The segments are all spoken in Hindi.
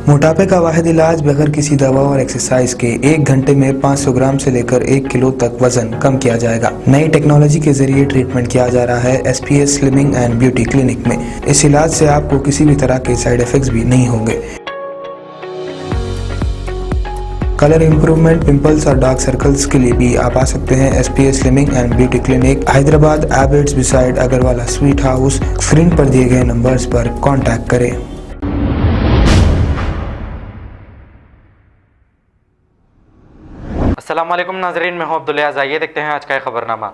मोटापे का वाहिद इलाज बगैर किसी दवा और एक्सरसाइज के 1 घंटे में 500 ग्राम से लेकर 1 किलो तक वजन कम किया जाएगा। नई टेक्नोलॉजी के जरिए ट्रीटमेंट किया जा रहा है SPS slimming and beauty clinic में। इस इलाज से आपको किसी भी तरह के साइड इफेक्ट्स भी नहीं होंगे। कलर इंप्रूवमेंट, पिंपल्स और डार्क सर्कल्स के लिए भी आप आ सकते हैं SPS slimming and beauty clinic, Hyderabad, एबर्ट्स beside Agarwala sweet house. Screen पर दिए गए नंबर्स पर कॉन्टैक्ट करें। अस्सलाम वालेकुम नाज़रीन, मैं हूं अब्दुल-याज़। आइए देखते हैं आज का खबरनामा।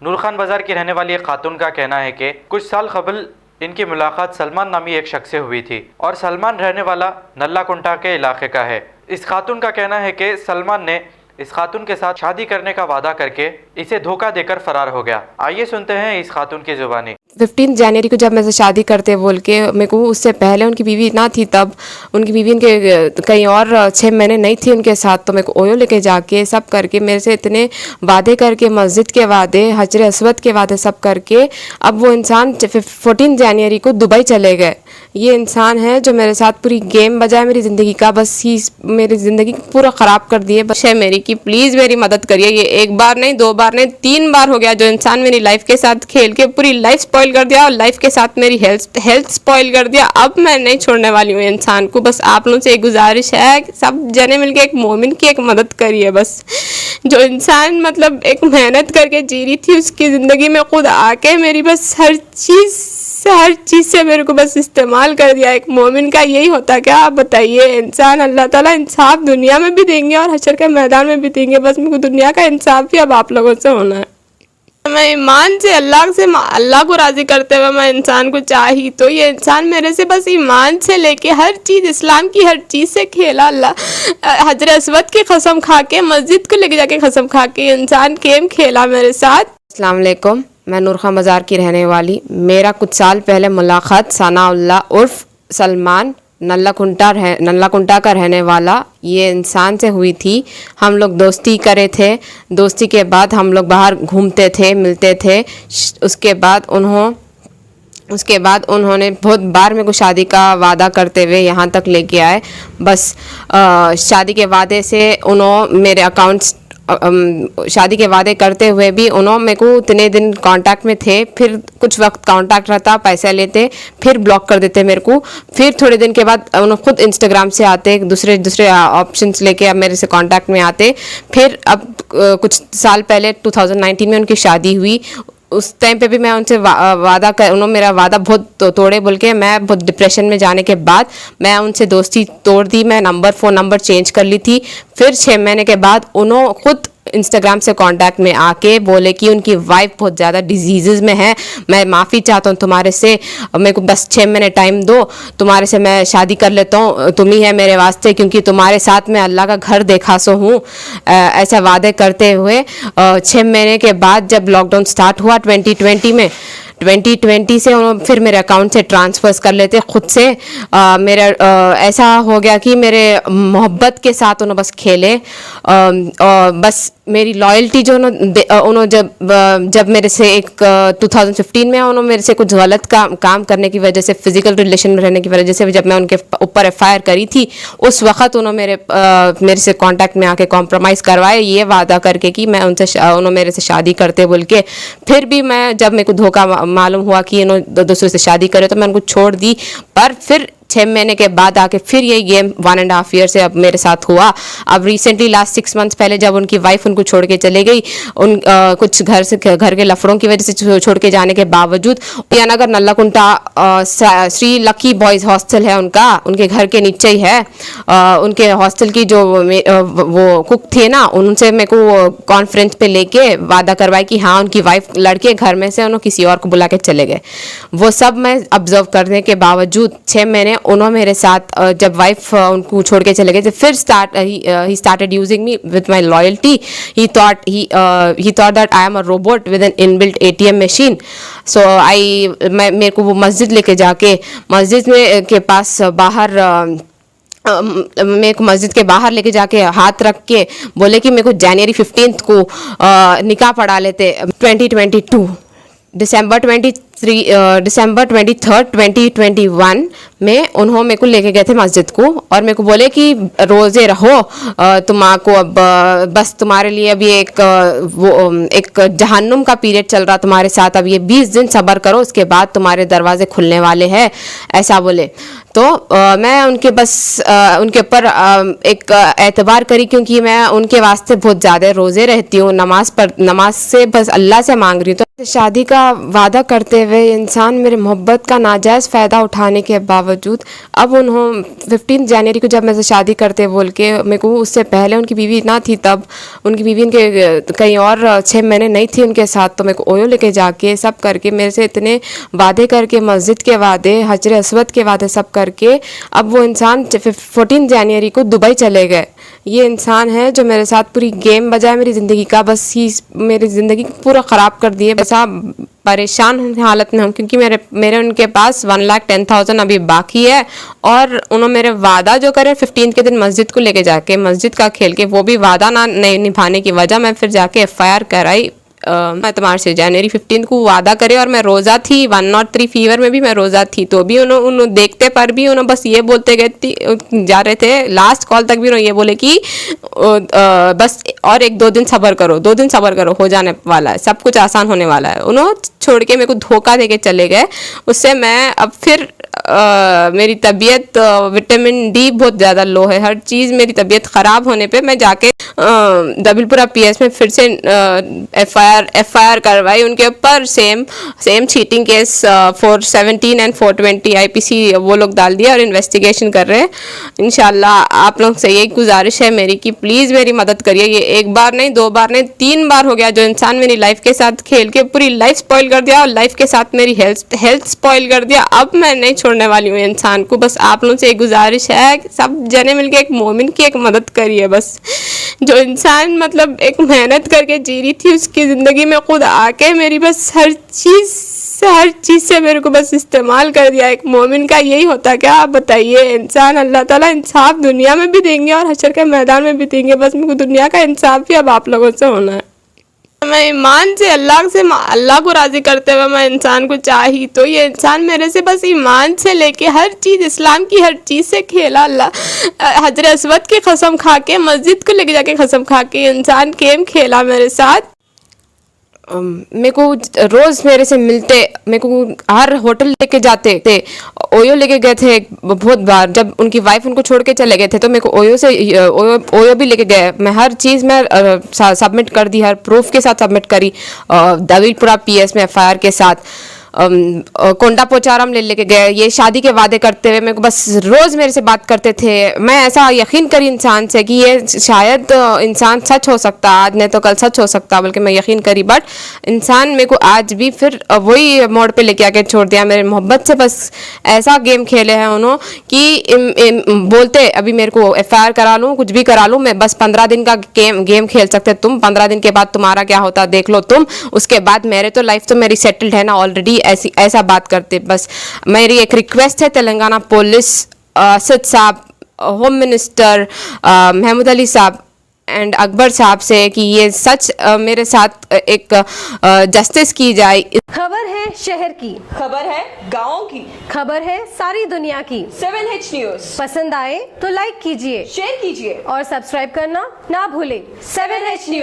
नूर खान बाज़ार की रहने वाली एक खातून का कहना है कि कुछ साल कबल इनकी मुलाकात सलमान नामी एक शख्स से हुई थी और सलमान रहने वाला नल्ला कुंटा के इलाके का है। इस खातून का कहना है कि सलमान ने इस खातून के साथ शादी करने का वादा करके इसे धोखा देकर फरार हो गया। आइए सुनते हैं इस खातून की जुबानी। 15 जनवरी को जब मैं से शादी करते बोल के मेरे को, उससे पहले उनकी बीवी ना थी, तब उनकी बीवी उनके कहीं और 6 महीने नहीं थी उनके साथ, तो मेरे को ओयो लेके जाके सब करके मेरे से इतने वादे करके, मस्जिद के वादे, हजर अस्वद के वादे सब करके, अब वो इंसान 14 जनवरी को दुबई चले गए। ये इंसान है जो मेरे साथ पूरी गेम बजाए मेरी ज़िंदगी का, बस ही मेरी ज़िंदगी पूरा ख़राब कर दिए। बस है मेरी कि प्लीज़ मेरी मदद करिए। ये 1 बार नहीं, 2 बार नहीं, 3 बार हो गया जो इंसान मेरी लाइफ के साथ खेल के पूरी लाइफ स्पॉइल कर दिया और लाइफ के साथ मेरी हेल्थ स्पॉइल कर दिया। अब मैं नहीं छोड़ने वाली हूँ इंसान को। बस आप लोगों से एक गुजारिश है कि सब जने मिलके एक मोमिन की एक मदद करिए। बस जो इंसान मतलब एक मेहनत करके जी रही थी, उसकी ज़िंदगी में खुद आके मेरी बस हर चीज़ से मेरे को बस इस्तेमाल कर दिया। एक मोमिन का यही होता क्या, आप बताइए। इंसान अल्लाह ताला इंसाफ दुनिया में भी देंगे और हशर के मैदान में भी देंगे। बस मेरे को दुनिया का इंसाफ भी अब आप लोगों से होना है। मैं ईमान से अल्लाह को राज़ी करते हुए मैं इंसान को चाही, तो ये इंसान मेरे से बस ईमान से लेके हर चीज़, इस्लाम की हर चीज़ से खेला। अल्लाह हजर अस्वद की कसम खा के, मस्जिद को लेके जाके कसम खा के इंसान गेम खेला मेरे साथ। अस्सलाम वालेकुम, मैं नूर खान बाज़ार की रहने वाली। मेरा कुछ साल पहले मुलाकात सनाउल्लाह उर्फ सलमान नल्ला कुंटा का रहने वाला ये इंसान से हुई थी। हम लोग दोस्ती करे थे। दोस्ती के बाद हम लोग बाहर घूमते थे, मिलते थे। उसके बाद उन्होंने बहुत बार मेरे को शादी का वादा करते हुए यहाँ तक लेके आए। बस शादी के वादे से उन्होंने मेरे अकाउंट्स शादी के वादे करते हुए भी उन्होंने मेरे को इतने दिन कांटेक्ट में थे, फिर कुछ वक्त कांटेक्ट रहता, पैसे लेते, फिर ब्लॉक कर देते मेरे को। फिर थोड़े दिन के बाद उन्होंने खुद इंस्टाग्राम से आते, दूसरे ऑप्शंस लेके अब मेरे से कांटेक्ट में आते। फिर अब कुछ साल पहले 2019 में उनकी शादी हुई। उस टाइम पे भी मैं उनसे उन्होंने मेरा वादा बहुत तोड़े बोल के मैं बहुत डिप्रेशन में जाने के बाद मैं उनसे दोस्ती तोड़ दी। मैं फ़ोन नंबर चेंज कर ली थी। फिर 6 महीने के बाद उन्होंने खुद इंस्टाग्राम से कांटेक्ट में आके बोले कि उनकी वाइफ बहुत ज़्यादा डिजीज़ में है। मैं माफ़ी चाहता हूँ तुम्हारे से, मेरे को बस 6 महीने टाइम दो, तुम्हारे से मैं शादी कर लेता हूँ, तुम ही है मेरे वास्ते, क्योंकि तुम्हारे साथ मैं अल्लाह का घर देखा सो हूँ। ऐसा वादे करते हुए 6 महीने के बाद जब लॉकडाउन स्टार्ट हुआ 2020 से उन्होंने फिर मेरे अकाउंट से ट्रांसफ़र्स कर लेते खुद से। मेरा ऐसा हो गया कि मेरे मोहब्बत के साथ उन्होंने बस खेले और बस मेरी लॉयल्टी जो उन्होंने जब मेरे से एक 2015 में उन्होंने मेरे से कुछ गलत काम करने की वजह से, फिजिकल रिलेशन में रहने की वजह से जब मैं उनके ऊपर FIR करी थी, उस वक्त उन्होंने मेरे से कांटेक्ट में आके कॉम्प्रोमाइज़ करवाए ये वादा करके कि मैं उन्होंने मेरे से शादी करते बोल के। फिर भी मैं जब मेरे को धोखा मालूम हुआ कि इन्होंने दूसरे से शादी करे तो मैं उनको छोड़ दी। पर फिर 6 महीने के बाद आके फिर ये गेम 1.5 ईयर से अब मेरे साथ हुआ। अब रिसेंटली लास्ट 6 मंथ्स पहले जब उनकी वाइफ उनको छोड़ के चले गई, कुछ घर के लफड़ों की वजह से छोड़ के जाने के बावजूद, नगर नल्ला कुंटा श्री लकी बॉयज़ हॉस्टल है उनके घर के नीचे ही है। उनके हॉस्टल की जो वो कुक थे ना, उनसे मेरे को कॉन्फ्रेंस पे लेके वादा करवाई कि हाँ उनकी वाइफ लड़के घर में से उन्होंने किसी और को बुला के चले गए। वो सब मैं ऑब्जर्व करने के बावजूद 6 महीने उन्होंने मेरे साथ जब वाइफ उनको छोड़ के चले गए थे, फिर he started using me with my loyalty. He thought that I am a robot with an inbuilt ATM machine. So मेरे को वो मस्जिद लेके जाके मस्जिद में के पास बाहर मेरे को मस्जिद के बाहर लेके जाके हाथ रख के बोले कि मेरे को जनवरी 15 को निकाह पढ़ा लेते। 2022 दिसंबर दिसंबर 23, 2021 में उन्होंने मेरे को लेके गए थे मस्जिद को और मेरे को बोले कि रोज़े रहो, तुम्हारे अब बस तुम्हारे लिए अभी एक जहन्नुम का पीरियड चल रहा तुम्हारे साथ, अब ये 20 दिन सब्र करो, उसके बाद तुम्हारे दरवाजे खुलने वाले हैं, ऐसा बोले। तो मैं उनके उनके ऊपर एक एतबार करी, क्योंकि मैं उनके वास्ते बहुत ज़्यादा रोज़े रहती हूँ, नमाज से बस अल्लाह से मांग रही हूँ। तो शादी का वादा करते हुए इंसान मेरे मोहब्बत का नाजायज़ फ़ायदा उठाने के बावजूद अब उन्होंने 15 जनवरी को जब मैं से शादी करते बोल के, मेरे को उससे पहले उनकी बीवी ना थी, तब उनकी बीवी उनके कहीं और 6 महीने नहीं थी उनके साथ, तो मेरे को ओयो लेके जाके सब करके मेरे से इतने वादे करके, मस्जिद के वादे, हजर अस्वद के वादे सब करके, अब वो इंसान 14 जनवरी को दुबई चले गए। ये इंसान है जो मेरे साथ पूरी गेम बजाए मेरी ज़िंदगी का, बस ही मेरी ज़िंदगी पूरा ख़राब कर दिए। ऐसा परेशान हालत में हूँ क्योंकि मेरे उनके पास 1,10,000 अभी बाकी है, और उन्होंने मेरे वादा जो करे 15 के दिन मस्जिद को लेके जाके मस्जिद का खेल के, वो भी वादा ना नहीं निभाने की वजह मैं फिर जाके FIR कराई। मैं तुम्हारे से जनवरी 15 को वादा करे और मैं रोज़ा थी, 103 फीवर में भी मैं रोज़ा थी, तो भी उन्होंने देखते पर भी उन्होंने बस ये बोलते गए जा रहे थे, लास्ट कॉल तक भी उन्होंने ये बोले कि बस और 1-2 दिन सब्र करो, 2 दिन सब्र करो, हो जाने वाला है, सब कुछ आसान होने वाला है। उन्होंने छोड़ के मेरे को धोखा दे के चले गए। उससे मैं अब फिर मेरी तबीयत, विटामिन डी बहुत ज़्यादा लो है, हर चीज़ मेरी तबीयत ख़राब होने पे मैं जाके दबिलपुरा PS में फिर से FIR करवाई उनके ऊपर, same cheating case 417 and 420 IPC वो लोग डाल दिया और इन्वेस्टिगेशन कर रहे हैं। इंशाल्लाह आप लोग से यही गुजारिश है मेरी कि प्लीज़ मेरी मदद करिए। ये 1 बार नहीं, 2 बार नहीं, 3 बार हो गया जो इंसान मेरी लाइफ के साथ खेल के पूरी लाइफ स्पॉइल कर दिया और लाइफ के साथ मेरी हेल्थ स्पॉइल कर दिया। अब मैं नहीं छोड़ने वाली हूँ इंसान को। बस आप लोगों से एक गुजारिश है कि सब जने मिलके एक मोमिन की एक मदद करिए। बस जो इंसान मतलब एक मेहनत करके जी रही थी, उसकी ज़िंदगी में खुद आके मेरी बस हर चीज़ से मेरे को बस इस्तेमाल कर दिया। एक मोमिन का यही होता क्या, आप बताइए। इंसान अल्लाह ताला इंसाफ दुनिया में भी देंगे और हशर के मैदान में भी देंगे। बस मेरे को दुनिया का इंसाफ भी अब आप लोगों से होना है। मैं ईमान से अल्लाह को राज़ी करते हुए मैं इंसान को चाही, तो ये इंसान मेरे से बस ईमान से लेके हर चीज़, इस्लाम की हर चीज़ से खेला। अल्लाह हजर अस्वद की कसम खा के, मस्जिद को लेके जाके कसम खा के इंसान गेम खेला मेरे साथ। मेरे को रोज़ मेरे से मिलते, मेरे को हर होटल लेके जाते थे, ओयो लेके गए थे बहुत बार। जब उनकी वाइफ उनको छोड़ के चले गए थे तो मेरे को ओयो भी लेके गए। मैं हर चीज़ में सबमिट कर दी, हर प्रूफ के साथ सबमिट करी, दबिलपुरा PS में FIR के साथ। कोंडा पोचारम लेके गए। ये शादी के वादे करते हुए मेरे को बस रोज़ मेरे से बात करते थे। मैं ऐसा यकीन करी इंसान से कि ये शायद इंसान सच हो सकता, आज नहीं तो कल सच हो सकता, बल्कि मैं यकीन करी। बट इंसान मेरे को आज भी फिर वही मोड़ पे लेके आके छोड़ दिया। मेरे मोहब्बत से बस ऐसा गेम खेले हैं उन्होंने कि बोलते अभी मेरे को FIR करा लूँ, कुछ भी करा लूँ, मैं बस 15 दिन का गेम खेल सकते तुम, 15 दिन के बाद तुम्हारा क्या होता देख लो तुम, उसके बाद मेरे तो लाइफ तो मेरी सेटल्ड है ना ऑलरेडी। ऐसा बात करते। बस मेरी एक रिक्वेस्ट है तेलंगाना पुलिस, असद साहब, होम मिनिस्टर महमूद अली साहब एंड अकबर साहब से कि ये सच मेरे साथ एक जस्टिस की जाए। खबर है शहर की, खबर है गाँव की, खबर है सारी दुनिया की। 7H न्यूज पसंद आए तो लाइक कीजिए, शेयर कीजिए और सब्सक्राइब करना ना भूलें। 7H news.